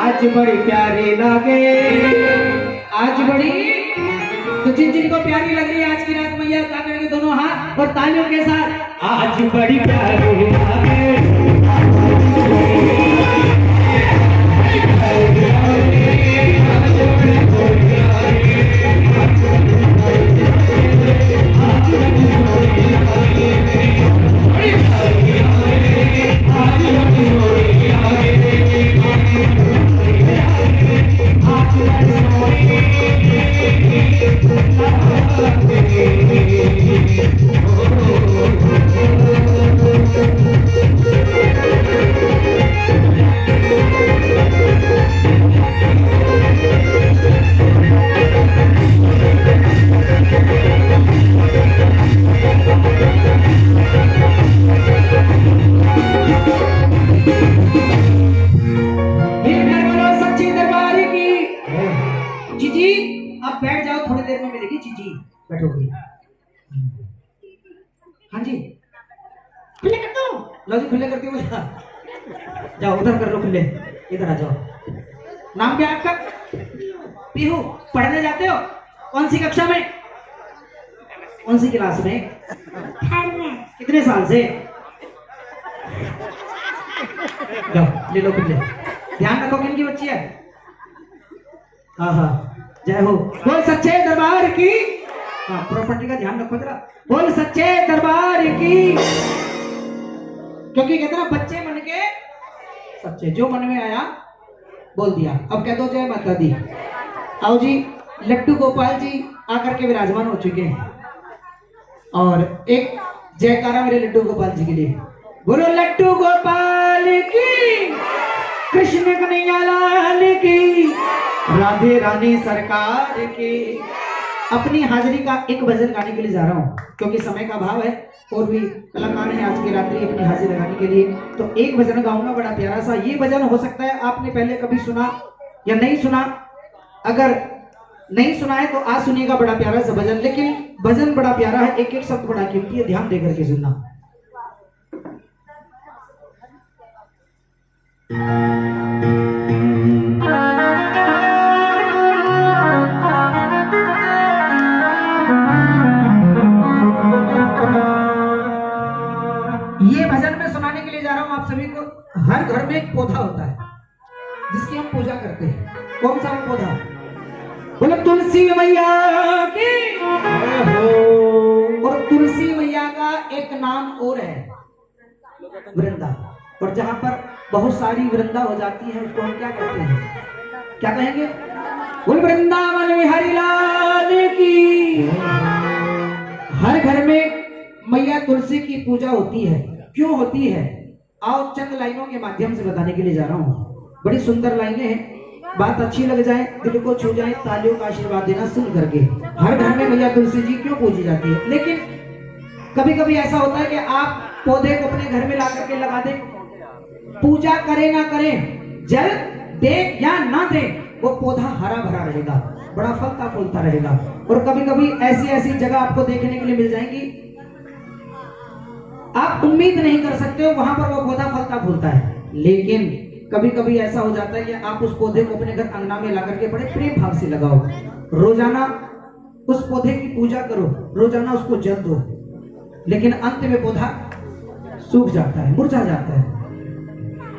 आज बड़ी प्यारी लागे, आज बड़ी तो जिन जिनको प्यारी लग रही है आज की रात मैया उठा करके दोनों हाथ और तालियों के साथ आज बड़ी प्यारी लागे। हाँ जी खुले कर दो, लो जी खुले करती हूँ। जाओ उधर कर लो खुले, इधर आ जाओ। नाम क्या आपका? पीहू। पढ़ने जाते हो? कौन सी कक्षा में? कौन सी क्लास में? कितने साल से? जाओ ले लो खुले। ध्यान रखो किनकी बच्ची है? हाँ हाँ जय हो। बोल सच्चे दरबार की। हाँ प्रॉपर्टी का ध्यान रखो जरा। बोल सच्चे दरबार की। क्योंकि कहते ना बच्चे मन के सच्चे, जो मन में आया बोल दिया। अब कह दो जय माता दी। आओ जी, लड्डू गोपाल जी आकर के विराजमान हो चुके हैं और एक जयकारा मेरे लड्डू गोपाल जी के लिए। बोलो लड्डू गोपाल की, कृष्ण कन्हैया लाल की, राधे रानी सरकार की। अपनी हाजिरी का एक भजन गाने के लिए जा रहा हूँ क्योंकि समय का अभाव है और भी कलाकार हैं आज की रात्रि अपनी हाजिरी लगाने के लिए। तो एक भजन गाऊंगा बड़ा प्यारा सा। ये भजन हो सकता है आपने पहले कभी सुना या नहीं सुना। अगर नहीं सुना है तो आज सुनिएगा बड़ा प्यारा सा भजन। लेकिन भजन बड़ा प्यारा है, एक एक शब्द बड़ा कीमती है, ध्यान देकर के सुनना। ये भजन में सुनाने के लिए जा रहा हूं आप सभी को। देखो हर घर में एक पौधा होता है जिसकी हम पूजा करते हैं। कौन सा वो पौधा? बोले तुलसी मैया की। और तुलसी मैया का एक नाम और है वृंदा। और जहां पर बहुत सारी वृंदा हो जाती है उसको हम क्या कहते हैं? क्या कहेंगे? बोल वृंदावन बिहारी लाल की। हर घर में मैया तुलसी की पूजा होती है। क्यों होती है? आओ चंद लाइनों के माध्यम से बताने के लिए जा रहा हूँ। बड़ी सुंदर लाइनें हैं, बात अच्छी लग जाए, दिल को छू जाए, तालियों का आशीर्वाद देना सुन करके। हर घर में मैया तुलसी जी क्यों पूजी जाती है? लेकिन कभी कभी ऐसा होता है कि आप पौधे को अपने घर में ला करके लगा दें, पूजा करें ना करें, जल दे या ना दे, वो पौधा हरा भरा रहेगा, बड़ा फलता फूलता रहेगा। और कभी कभी ऐसी ऐसी जगह आपको देखने के लिए मिल जाएंगी, आप उम्मीद नहीं कर सकते हो वहां पर वो पौधा फलता फूलता है। लेकिन कभी कभी ऐसा हो जाता है कि आप उस पौधे को अपने घर अंगना में ला करके बड़े प्रेम भाव से लगाओ, रोजाना उस पौधे की पूजा करो, रोजाना उसको जल दो, लेकिन अंत में पौधा सूख जाता है, मुरझा जाता है।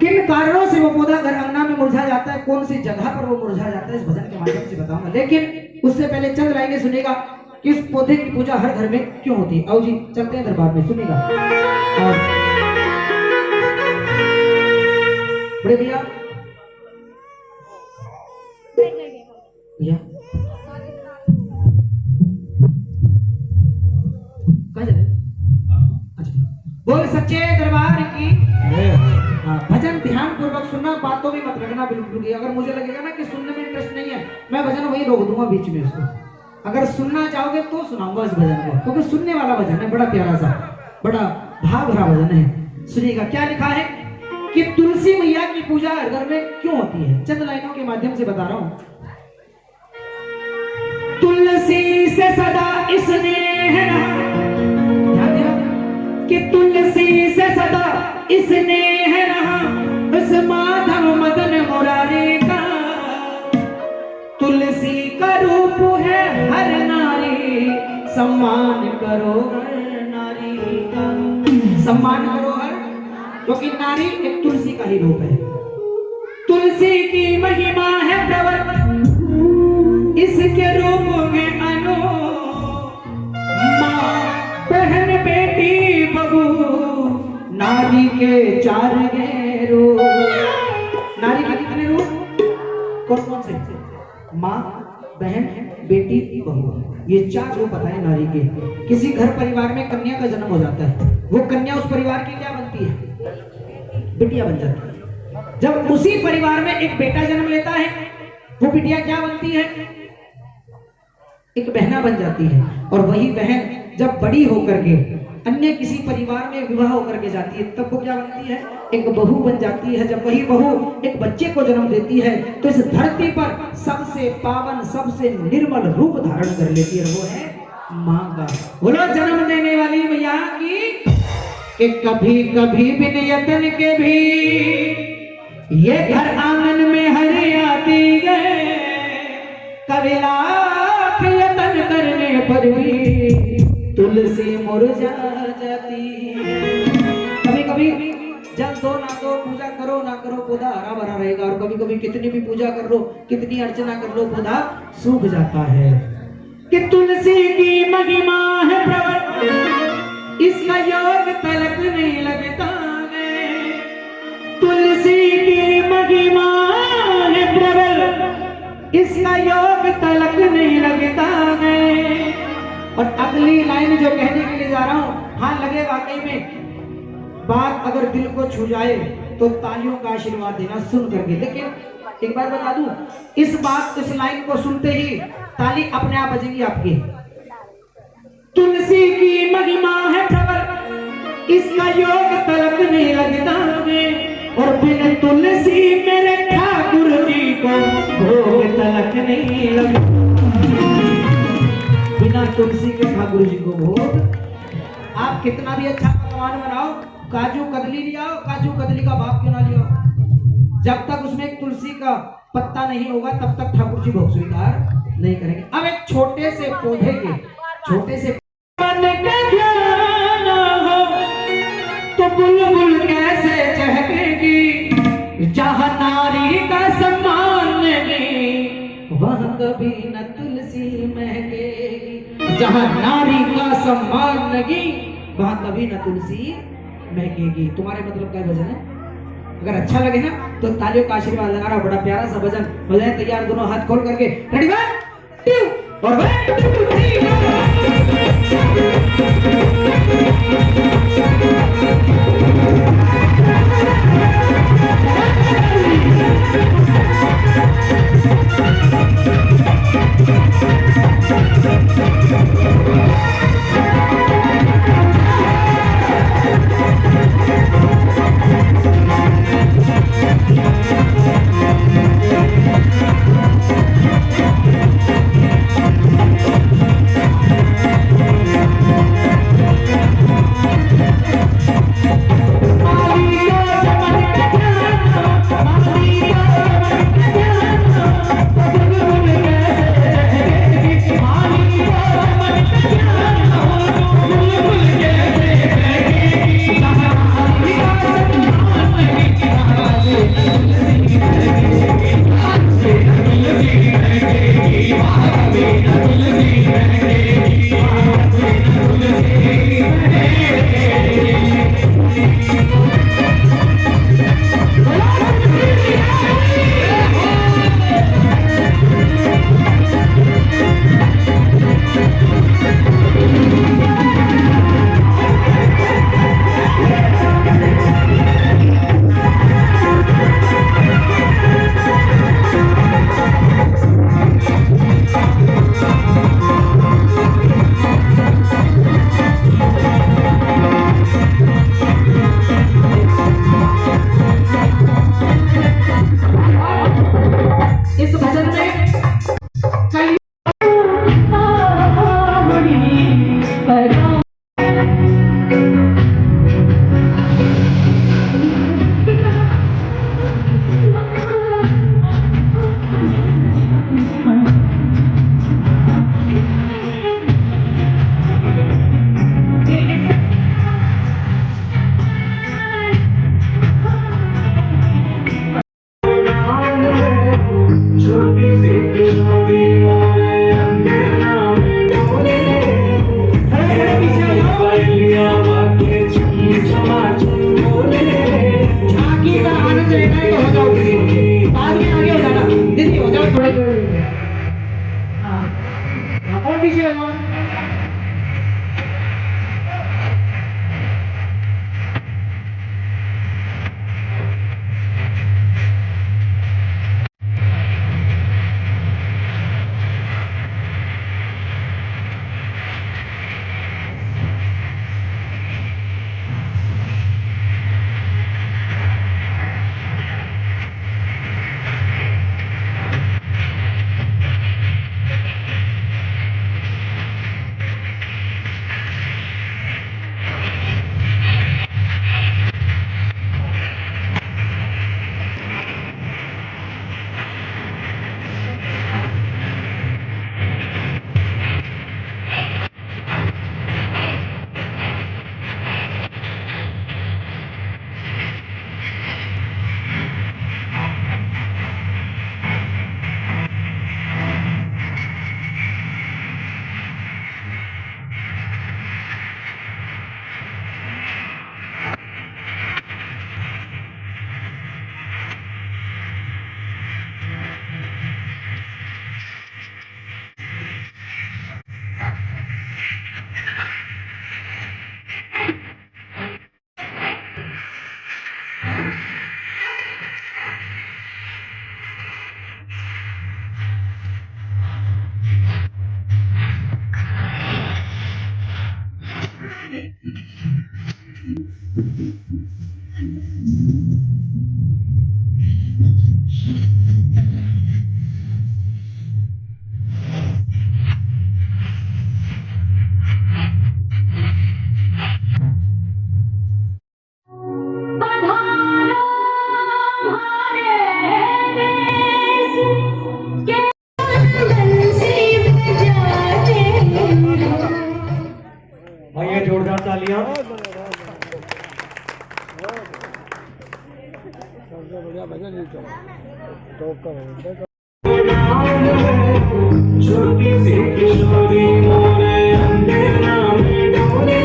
किन कारणों से वो पौधा घर अंगना में मुरझा जाता है, कौन सी जगह पर वो मुरझा जाता है, इस भजन के माध्यम से बताऊंगा। लेकिन उससे पहले चंद लाइनें सुनेगा कि इस पौधे की पूजा हर घर में क्यों होती है। आओ जी चलते हैं दरबार में, सुनेगा। बड़े भैया भैया बोल सच्चे दरबार की। भजन ध्यान पूर्वक सुनना, बातों में मत रखना बिल्कुल भी। अगर मुझे लगेगा ना कि सुनने में इंटरेस्ट नहीं है, मैं भजन वही रोक दूंगा बीच में उसको। अगर सुनना चाहोगे तो सुनाऊंगा इस भजन को, क्योंकि सुनने वाला भजन है, बड़ा प्यारा सा, बड़ा भाव भरा भजन है। सुनिएगा क्या लिखा है कि तुलसी मैया की पूजा हर घर में क्यों होती है। चंद लाइनों के माध्यम से बता रहा हूं। तुलसी से सदा स्नेह रहा, ध्यान देना कि तुलसी से सदा स्नेह रहा, उस माधव मदन मुरारी का। तुलसी का रूप है हर नारी, सम्मान करो हर नारी का। सम्मान करो हर, क्योंकि नारी एक तुलसी का ही रूप है। तुलसी की महिमा है प्रवर, इसके रूप में अनु, माँ बहन बेटी बहू, नारी के चार रूप। नारी के कितने रूप? कौन कौन से? माँ, बहन, बेटी, बहू, ये चार रूप बताए नारी के। किसी घर परिवार में कन्या का जन्म हो जाता है, वो कन्या उस परिवार की क्या बनती है? बिटिया बन जाती है। जब उसी परिवार में एक बेटा जन्म लेता है, वो बिटिया क्या बनती है? एक बहना बन जाती है। और वही बहन जब बड़ी होकर के अन्य किसी परिवार में विवाह होकर के जाती है, तब वो क्या बनती है? एक बहू बन जाती है। जब वही बहू एक बच्चे को जन्म देती है, तो इस धरती पर सबसे पावन, सबसे निर्मल रूप धारण कर लेती है, वो है माँ का। बोलो जन्म देने वाली मैया की। कि कभी कभी बिन यतन के भी ये घर आंगन में हरियाती है, कभी लाख यतन करने पर भी तुलसी मुरझा जाती है। कभी कभी जल दो ना दो, पूजा करो ना करो, पौधा हरा भरा रहेगा। और कभी कभी कितनी भी पूजा कर लो, कितनी अर्चना कर लो, पौधा सूख जाता है। कि तुलसी की महिमा है प्रबल, इसका योग तलक नहीं लगता है। तुलसी की महिमा है प्रबल, इसका योग तलक नहीं लगता है। और अगली लाइन जो कहने के लिए जा रहा हूं, हाँ लगे वाकई में बात अगर दिल को छू जाए तो तालियों का आशीर्वाद देना सुन करके। लेकिन एक बार बता दूं, इस बात, इस लाइन को सुनते ही ताली अपने आप बजेगी आपकी। तुलसी की महिमा है प्रबल, इसका योग तलक नहीं लगता है। और बिन तुलसी मेरे ठाकुर जी को भोग तलक नहीं लगता। बिना तुलसी के ठाकुर जी को भोग, आप कितना भी अच्छा पकवान बनाओ, काजू कदली ले आओ, काजू कदली का भाव क्यों ना लियो, जब तक उसमें एक तुलसी का पत्ता नहीं होगा तब तक ठाकुर जी भोग स्वीकार नहीं करेंगे। अब एक छोटे से पौधे के, छोटे से मन के ध्यान हो तो बुलबुल कैसे चहके जहाँ नारी का सम्मान नहीं वहाँ कभी न तुलसी महकेगी। जहाँ नारी का सम्मान नहीं वहाँ कभी न तुलसी महकेगी। तुम्हारे मतलब का भजन है। अगर अच्छा लगे ना तो तालियों का आशीर्वाद लगा रहा। बड़ा प्यारा सा भजन। हो जाए तैयार दोनों हाथ खोल करके। रेडी 1 2 और 1 2 3 सबसे बढ़िया भजन ही चला तो करो छोटी सी किशोरी मोरे अंधेरा में डोले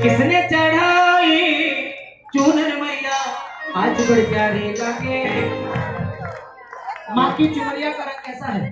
किसने चढ़ाई चूनर मैया आज बड़ प्यारे लागे माँ की चुनरिया का रंग कैसा है